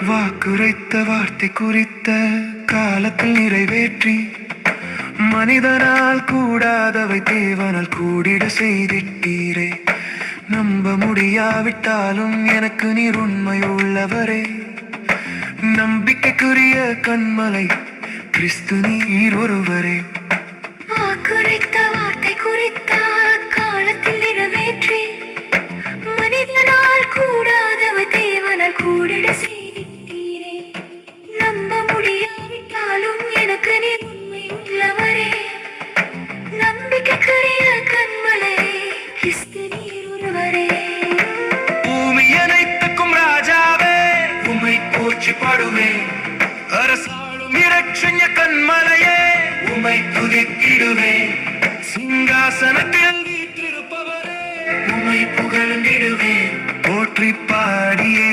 வாக்குரைத்த வார்த்தை குறித்த காலத்தில் நிறைவேற்றி மனிதனால் கூடாதவை தேவனால் கூடிட செய்திட்டீரே. நம்ப முடியாவிட்டாலும் எனக்கு நீர் உண்மை உள்ளவரே. நம்பிக்கைக்குரிய கண்மலை கிறிஸ்து நீர் ஒருவரே. வாக்குரைத்த வார்த்தை குறித்த காலத்தில் நிறைவேற்றி மனிதனால் கூடாதவை தேவனால் கூடிட செய்திட்டீரே. நம்ப முடியாவிட்டாலும் எனக்கு நீர் உண்மை உள்ளவரே. நம்பிக்கைக்குரிய கண்மலை கிறிஸ்து நீர் ஒருவரே. பூமி அனைத்துக்கும் ராஜாவே உம்மை போற்றி பாடுவேன். அரசாளும் இரட்சண்ய கண்மலையே உம்மை துதித்திடுவேன். சிங்காசனத்தில் வீற்றிருப்பவரே உம்மை புகழ்ந்திடுவேன். போற்றி பாடியே